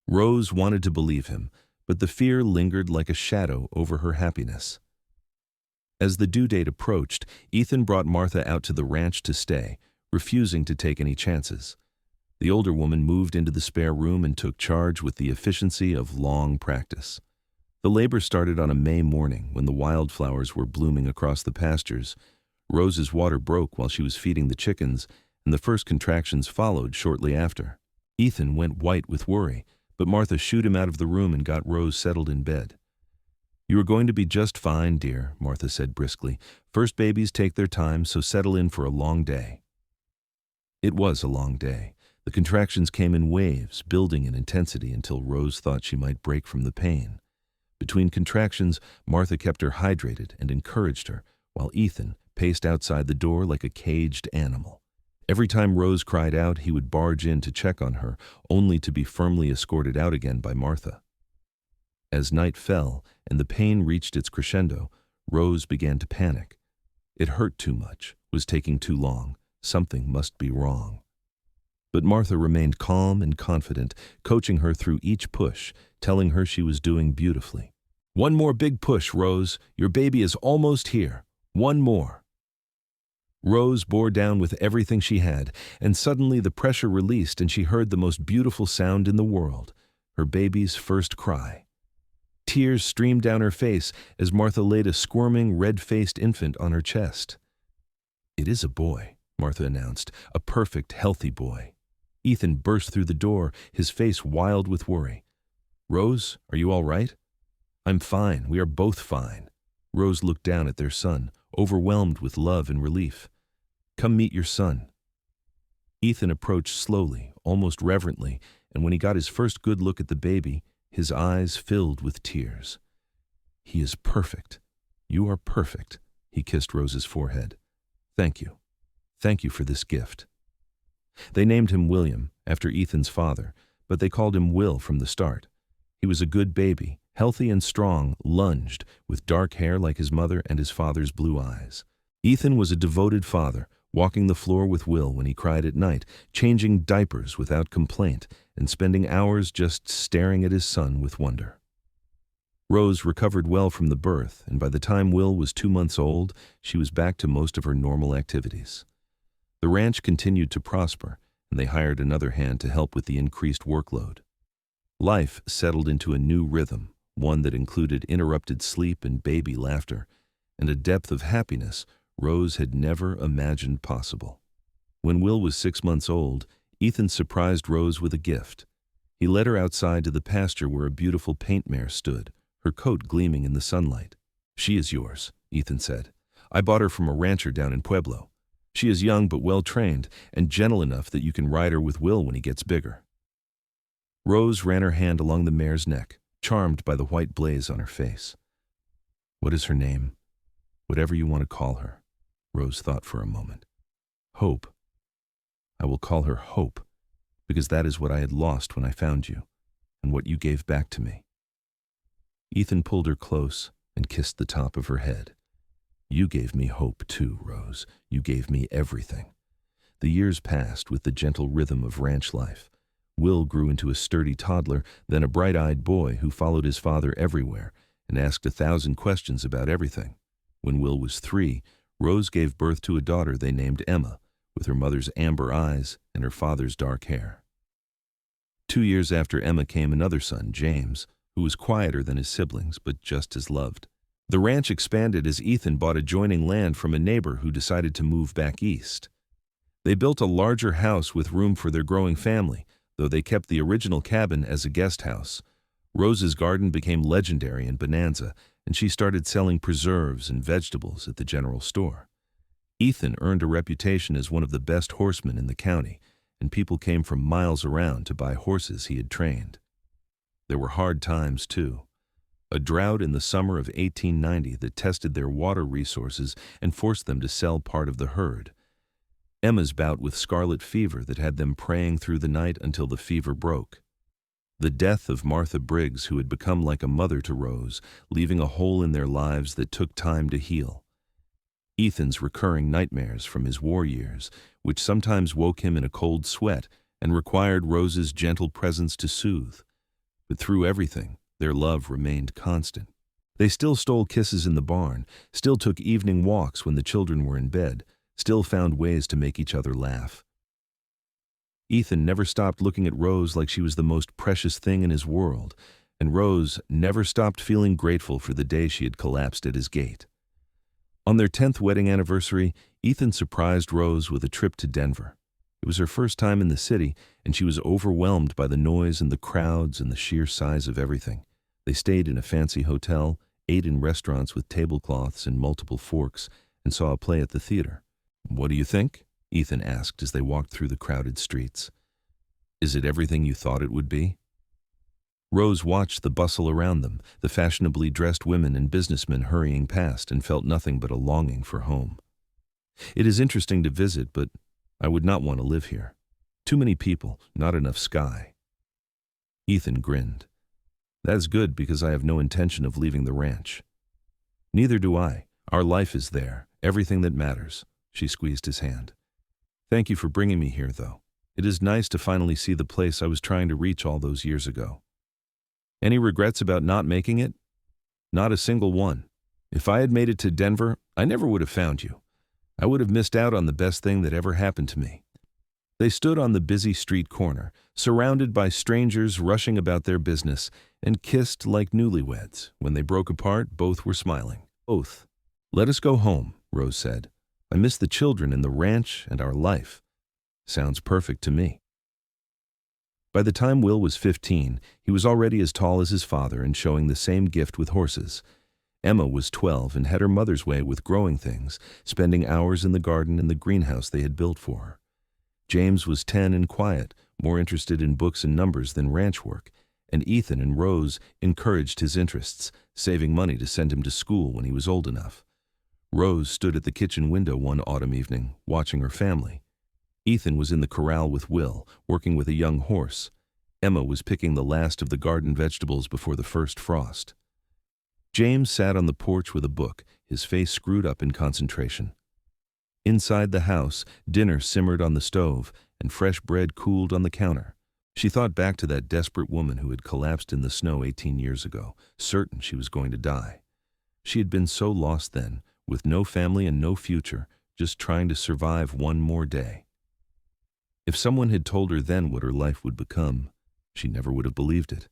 Rose wanted to believe him, but the fear lingered like a shadow over her happiness. As the due date approached, Ethan brought Martha out to the ranch to stay, refusing to take any chances. The older woman moved into the spare room and took charge with the efficiency of long practice. The labor started on a May morning when the wildflowers were blooming across the pastures. Rose's water broke while she was feeding the chickens, and the first contractions followed shortly after. Ethan went white with worry, but Martha shooed him out of the room and got Rose settled in bed. "You are going to be just fine, dear," Martha said briskly. "First babies take their time, so settle in for a long day." It was a long day. The contractions came in waves, building in intensity until Rose thought she might break from the pain. Between contractions, Martha kept her hydrated and encouraged her, while Ethan paced outside the door like a caged animal. Every time Rose cried out, he would barge in to check on her, only to be firmly escorted out again by Martha. As night fell and the pain reached its crescendo, Rose began to panic. It hurt too much, was taking too long, something must be wrong. But Martha remained calm and confident, coaching her through each push, telling her she was doing beautifully. "One more big push, Rose. Your baby is almost here. One more." Rose bore down with everything she had, and suddenly the pressure released and she heard the most beautiful sound in the world, her baby's first cry. Tears streamed down her face as Martha laid a squirming, red-faced infant on her chest. "It is a boy," Martha announced, "a perfect, healthy boy." Ethan burst through the door, his face wild with worry. "Rose, are you all right?" "I'm fine. We are both fine." Rose looked down at their son, overwhelmed with love and relief. "Come meet your son." Ethan approached slowly, almost reverently, and when he got his first good look at the baby, his eyes filled with tears. "He is perfect. You are perfect," he kissed Rose's forehead. "Thank you. Thank you for this gift." They named him William, after Ethan's father, but they called him Will from the start. He was a good baby, healthy and strong, lunged, with dark hair like his mother and his father's blue eyes. Ethan was a devoted father, walking the floor with Will when he cried at night, changing diapers without complaint, and spending hours just staring at his son with wonder. Rose recovered well from the birth, and by the time Will was 2 months old, she was back to most of her normal activities. The ranch continued to prosper, and they hired another hand to help with the increased workload. Life settled into a new rhythm, one that included interrupted sleep and baby laughter, and a depth of happiness Rose had never imagined possible. When Will was 6 months old, Ethan surprised Rose with a gift. He led her outside to the pasture where a beautiful paint mare stood, her coat gleaming in the sunlight. "She is yours," Ethan said. "I bought her from a rancher down in Pueblo. She is young but well-trained and gentle enough that you can ride her with Will when he gets bigger." Rose ran her hand along the mare's neck, charmed by the white blaze on her face. "What is her name?" "Whatever you want to call her." Rose thought for a moment. "Hope. I will call her Hope, because that is what I had lost when I found you, and what you gave back to me." Ethan pulled her close and kissed the top of her head. "You gave me hope too, Rose. You gave me everything." The years passed with the gentle rhythm of ranch life. Will grew into a sturdy toddler, then a bright-eyed boy who followed his father everywhere and asked 1,000 questions about everything. When Will was 3, Rose gave birth to a daughter they named Emma, with her mother's amber eyes and her father's dark hair. 2 years after Emma came another son, James, who was quieter than his siblings but just as loved. The ranch expanded as Ethan bought adjoining land from a neighbor who decided to move back east. They built a larger house with room for their growing family, though they kept the original cabin as a guest house. Rose's garden became legendary in Bonanza, and she started selling preserves and vegetables at the general store. Ethan earned a reputation as one of the best horsemen in the county, and people came from miles around to buy horses he had trained. There were hard times, too. A drought in the summer of 1890 that tested their water resources and forced them to sell part of the herd. Emma's bout with scarlet fever that had them praying through the night until the fever broke. The death of Martha Briggs, who had become like a mother to Rose, leaving a hole in their lives that took time to heal. Ethan's recurring nightmares from his war years, which sometimes woke him in a cold sweat and required Rose's gentle presence to soothe. But through everything, their love remained constant. They still stole kisses in the barn, still took evening walks when the children were in bed, still found ways to make each other laugh. Ethan never stopped looking at Rose like she was the most precious thing in his world, and Rose never stopped feeling grateful for the day she had collapsed at his gate. On their 10th wedding anniversary, Ethan surprised Rose with a trip to Denver. It was her first time in the city, and she was overwhelmed by the noise and the crowds and the sheer size of everything. They stayed in a fancy hotel, ate in restaurants with tablecloths and multiple forks, and saw a play at the theater. "What do you think?" Ethan asked as they walked through the crowded streets. "Is it everything you thought it would be?" Rose watched the bustle around them, the fashionably dressed women and businessmen hurrying past, and felt nothing but a longing for home. "It is interesting to visit, but I would not want to live here. Too many people, not enough sky." Ethan grinned. "That is good, because I have no intention of leaving the ranch." "Neither do I. Our life is there, everything that matters." She squeezed his hand. "Thank you for bringing me here, though. It is nice to finally see the place I was trying to reach all those years ago." "Any regrets about not making it?" "Not a single one. If I had made it to Denver, I never would have found you. I would have missed out on the best thing that ever happened to me." They stood on the busy street corner, surrounded by strangers rushing about their business, and kissed like newlyweds. When they broke apart, both were smiling. "Both. Let us go home," Rose said. "I miss the children and the ranch and our life." "Sounds perfect to me." By the time Will was 15, he was already as tall as his father and showing the same gift with horses. Emma was 12 and had her mother's way with growing things, spending hours in the garden and the greenhouse they had built for her. James was 10 and quiet, more interested in books and numbers than ranch work, and Ethan and Rose encouraged his interests, saving money to send him to school when he was old enough. Rose stood at the kitchen window one autumn evening, watching her family. Ethan was in the corral with Will, working with a young horse. Emma was picking the last of the garden vegetables before the first frost. James sat on the porch with a book, his face screwed up in concentration. Inside the house, dinner simmered on the stove, and fresh bread cooled on the counter. She thought back to that desperate woman who had collapsed in the snow 18 years ago, certain she was going to die. She had been so lost then, with no family and no future, just trying to survive one more day. If someone had told her then what her life would become, she never would have believed it.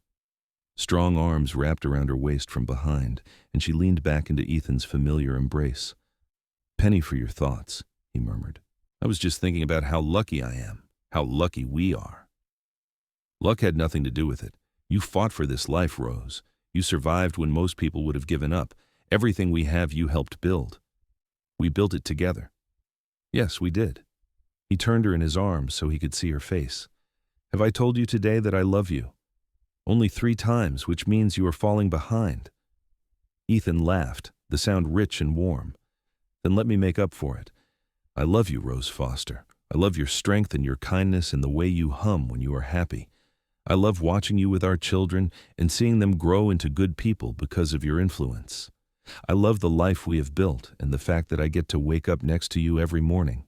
Strong arms wrapped around her waist from behind, and she leaned back into Ethan's familiar embrace. "Penny for your thoughts," he murmured. "I was just thinking about how lucky I am, how lucky we are." "Luck had nothing to do with it. You fought for this life, Rose. You survived when most people would have given up. Everything we have you helped build. We built it together." "Yes, we did." He turned her in his arms so he could see her face. "Have I told you today that I love you?" "Only 3 times, which means you are falling behind." Ethan laughed, the sound rich and warm. "Then let me make up for it. I love you, Rose Foster. I love your strength and your kindness and the way you hum when you are happy. I love watching you with our children and seeing them grow into good people because of your influence. I love the life we have built and the fact that I get to wake up next to you every morning."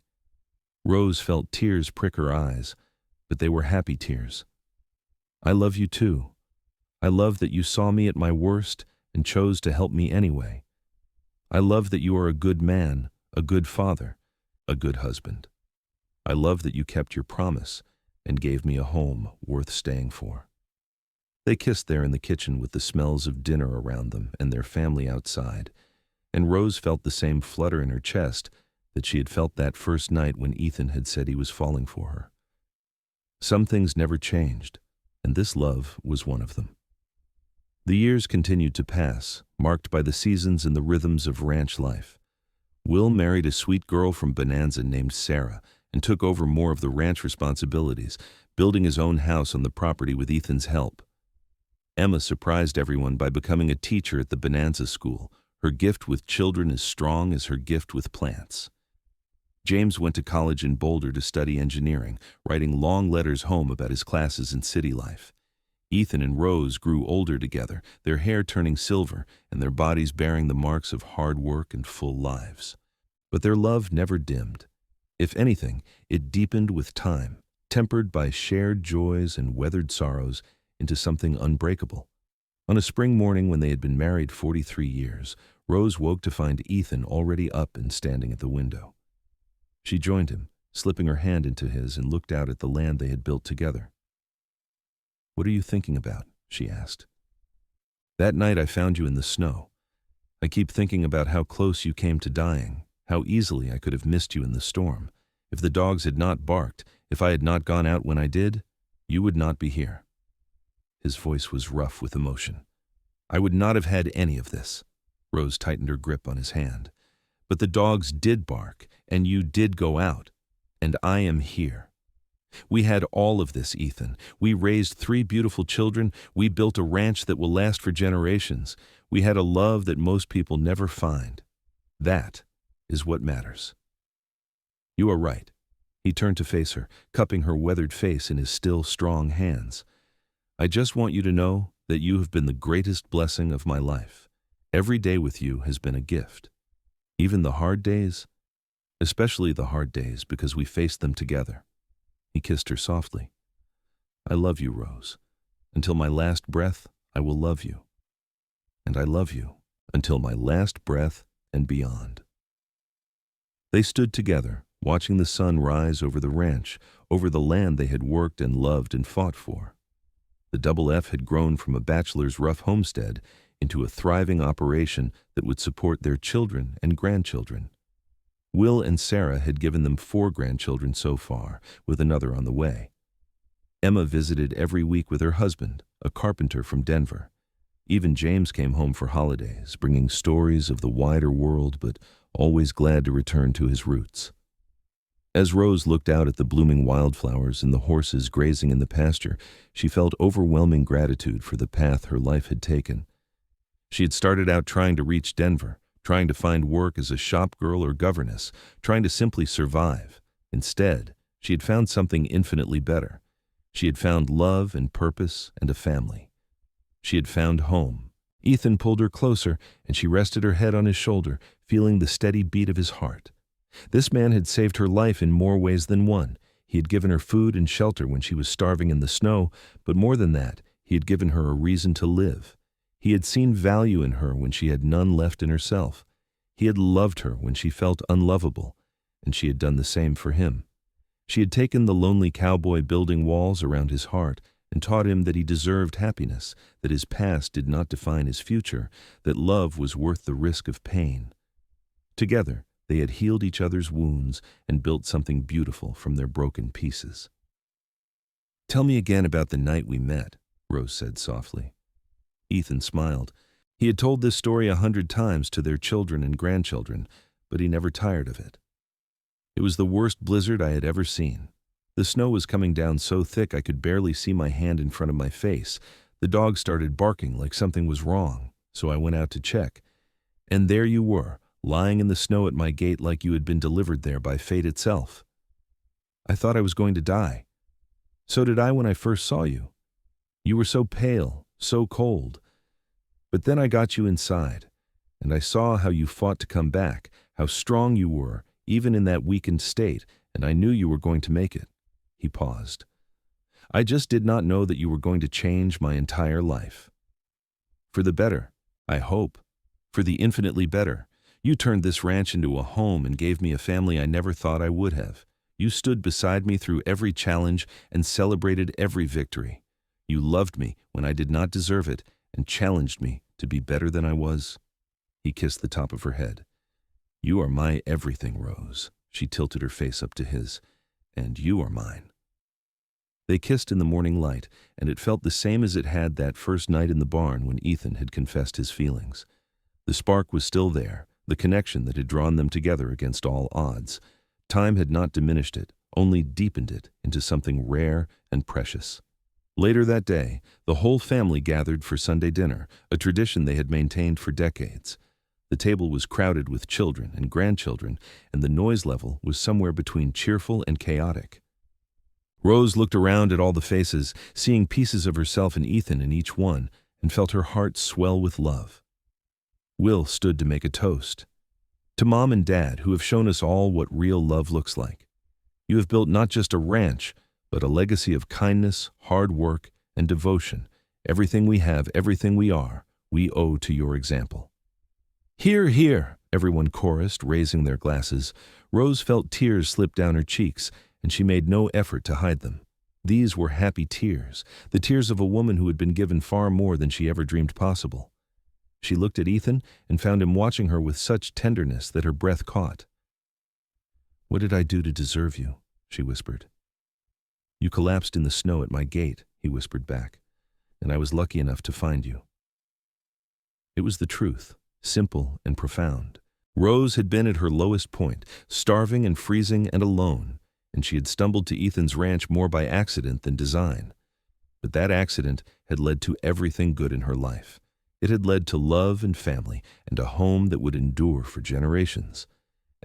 Rose felt tears prick her eyes, but they were happy tears. "I love you too. I love that you saw me at my worst and chose to help me anyway. I love that you are a good man, a good father, a good husband." I love that you kept your promise and gave me a home worth staying for." They kissed there in the kitchen with the smells of dinner around them and their family outside, and Rose felt the same flutter in her chest that she had felt that first night when Ethan had said he was falling for her. Some things never changed, and this love was one of them. The years continued to pass, marked by the seasons and the rhythms of ranch life. Will married a sweet girl from Bonanza named Sarah and took over more of the ranch responsibilities, building his own house on the property with Ethan's help. Emma surprised everyone by becoming a teacher at the Bonanza school, her gift with children as strong as her gift with plants. James went to college in Boulder to study engineering, writing long letters home about his classes in city life. Ethan and Rose grew older together, their hair turning silver and their bodies bearing the marks of hard work and full lives. But their love never dimmed. If anything, it deepened with time, tempered by shared joys and weathered sorrows into something unbreakable. On a spring morning when they had been married 43 years, Rose woke to find Ethan already up and standing at the window. She joined him, slipping her hand into his, and looked out at the land they had built together. "What are you thinking about?" she asked. "That night I found you in the snow. I keep thinking about how close you came to dying, how easily I could have missed you in the storm. If the dogs had not barked, if I had not gone out when I did, you would not be here." His voice was rough with emotion. "I would not have had any of this." Rose tightened her grip on his hand. "But the dogs did bark, and you did go out, and I am here. We had all of this, Ethan. We raised 3 beautiful children. We built a ranch that will last for generations. We had a love that most people never find. That is what matters." "You are right." He turned to face her, cupping her weathered face in his still, strong hands. "I just want you to know that you have been the greatest blessing of my life. Every day with you has been a gift. Even the hard days, especially the hard days because we faced them together." He kissed her softly. "I love you, Rose. Until my last breath, I will love you. And I love you until my last breath and beyond." They stood together, watching the sun rise over the ranch, over the land they had worked and loved and fought for. The Double F had grown from a bachelor's rough homestead into a thriving operation that would support their children and grandchildren. Will and Sarah had given them 4 grandchildren so far, with another on the way. Emma visited every week with her husband, a carpenter from Denver. Even James came home for holidays, bringing stories of the wider world, but always glad to return to his roots. As Rose looked out at the blooming wildflowers and the horses grazing in the pasture, she felt overwhelming gratitude for the path her life had taken. She had started out trying to reach Denver, trying to find work as a shop girl or governess, trying to simply survive. Instead, she had found something infinitely better. She had found love and purpose and a family. She had found home. Ethan pulled her closer, and she rested her head on his shoulder, feeling the steady beat of his heart. This man had saved her life in more ways than one. He had given her food and shelter when she was starving in the snow, but more than that, he had given her a reason to live. He had seen value in her when she had none left in herself. He had loved her when she felt unlovable, and she had done the same for him. She had taken the lonely cowboy building walls around his heart and taught him that he deserved happiness, that his past did not define his future, that love was worth the risk of pain. Together, they had healed each other's wounds and built something beautiful from their broken pieces. "Tell me again about the night we met," Rose said softly. Ethan smiled. He had told this story 100 times to their children and grandchildren, but he never tired of it. "It was the worst blizzard I had ever seen. The snow was coming down so thick I could barely see my hand in front of my face. The dog started barking like something was wrong, so I went out to check. And there you were, lying in the snow at my gate like you had been delivered there by fate itself. I thought I was going to die. So did I when I first saw you. You were so pale, so cold. But then I got you inside, and I saw how you fought to come back, how strong you were, even in that weakened state, and I knew you were going to make it." He paused. "I just did not know that you were going to change my entire life. For the better, I hope. For the infinitely better. You turned this ranch into a home and gave me a family I never thought I would have. You stood beside me through every challenge and celebrated every victory. You loved me when I did not deserve it and challenged me to be better than I was." He kissed the top of her head. "You are my everything, Rose." She tilted her face up to his. "And you are mine." They kissed in the morning light, and it felt the same as it had that first night in the barn when Ethan had confessed his feelings. The spark was still there, the connection that had drawn them together against all odds. Time had not diminished it, only deepened it into something rare and precious. Later that day, the whole family gathered for Sunday dinner, a tradition they had maintained for decades. The table was crowded with children and grandchildren, and the noise level was somewhere between cheerful and chaotic. Rose looked around at all the faces, seeing pieces of herself and Ethan in each one, and felt her heart swell with love. Will stood to make a toast. "To Mom and Dad, who have shown us all what real love looks like. You have built not just a ranch, but a legacy of kindness, hard work, and devotion. Everything we have, everything we are, we owe to your example." "Hear, hear," everyone chorused, raising their glasses. Rose felt tears slip down her cheeks, and she made no effort to hide them. These were happy tears, the tears of a woman who had been given far more than she ever dreamed possible. She looked at Ethan and found him watching her with such tenderness that her breath caught. "What did I do to deserve you?" she whispered. "You collapsed in the snow at my gate," he whispered back, "and I was lucky enough to find you." It was the truth, simple and profound. Rose had been at her lowest point, starving and freezing and alone, and she had stumbled to Ethan's ranch more by accident than design. But that accident had led to everything good in her life. It had led to love and family and a home that would endure for generations.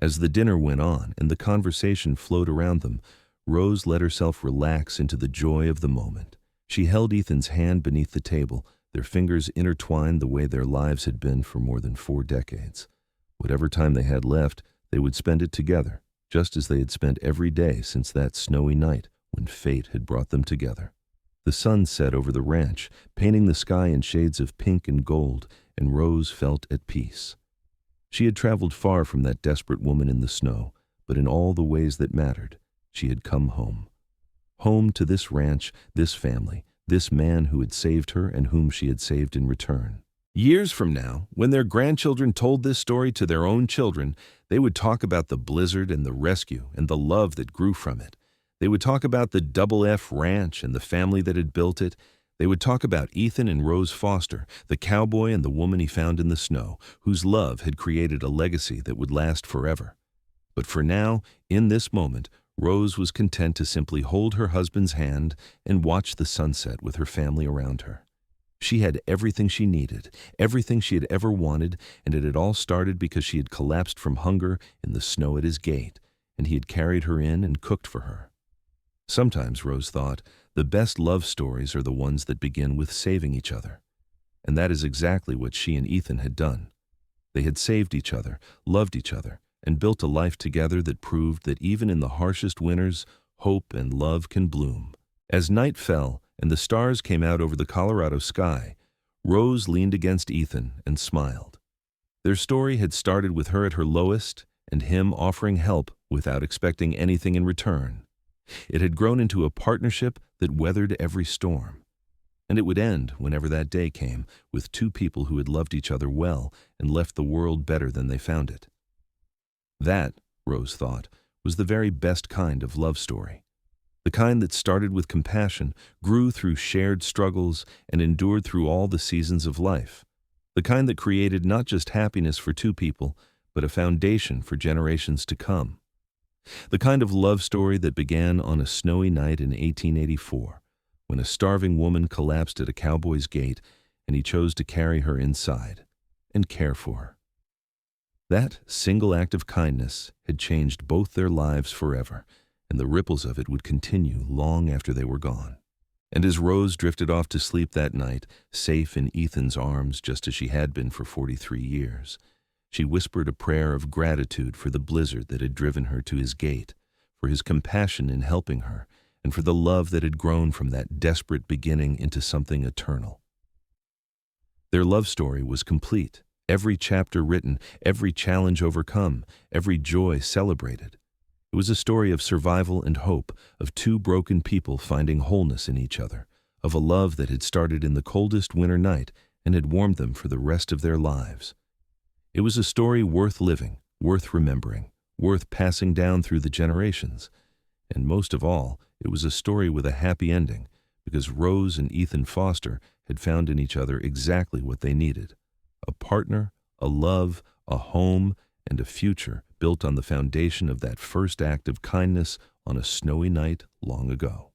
As the dinner went on and the conversation flowed around them, Rose let herself relax into the joy of the moment. She held Ethan's hand beneath the table, their fingers intertwined the way their lives had been for more than 4 decades. Whatever time they had left, they would spend it together, just as they had spent every day since that snowy night when fate had brought them together. The sun set over the ranch, painting the sky in shades of pink and gold, and Rose felt at peace. She had traveled far from that desperate woman in the snow, but in all the ways that mattered, she had come home. Home to this ranch, this family, this man who had saved her and whom she had saved in return. Years from now, when their grandchildren told this story to their own children, they would talk about the blizzard and the rescue and the love that grew from it. They would talk about the Double F Ranch and the family that had built it. They would talk about Ethan and Rose Foster, the cowboy and the woman he found in the snow, whose love had created a legacy that would last forever. But for now, in this moment, Rose was content to simply hold her husband's hand and watch the sunset with her family around her. She had everything she needed, everything she had ever wanted, and it had all started because she had collapsed from hunger in the snow at his gate, and he had carried her in and cooked for her. Sometimes, Rose thought, the best love stories are the ones that begin with saving each other. And that is exactly what she and Ethan had done. They had saved each other, loved each other, and built a life together that proved that even in the harshest winters, hope and love can bloom. As night fell and the stars came out over the Colorado sky, Rose leaned against Ethan and smiled. Their story had started with her at her lowest and him offering help without expecting anything in return. It had grown into a partnership that weathered every storm. And it would end, whenever that day came, with 2 people who had loved each other well and left the world better than they found it. That, Rose thought, was the very best kind of love story. The kind that started with compassion, grew through shared struggles, and endured through all the seasons of life. The kind that created not just happiness for 2 people, but a foundation for generations to come. The kind of love story that began on a snowy night in 1884, when a starving woman collapsed at a cowboy's gate and he chose to carry her inside and care for her. That single act of kindness had changed both their lives forever, and the ripples of it would continue long after they were gone. And as Rose drifted off to sleep that night, safe in Ethan's arms just as she had been for 43 years, she whispered a prayer of gratitude for the blizzard that had driven her to his gate, for his compassion in helping her, and for the love that had grown from that desperate beginning into something eternal. Their love story was complete, every chapter written, every challenge overcome, every joy celebrated. It was a story of survival and hope, of two broken people finding wholeness in each other, of a love that had started in the coldest winter night and had warmed them for the rest of their lives. It was a story worth living, worth remembering, worth passing down through the generations. And most of all, it was a story with a happy ending, because Rose and Ethan Foster had found in each other exactly what they needed: a partner, a love, a home, and a future built on the foundation of that first act of kindness on a snowy night long ago.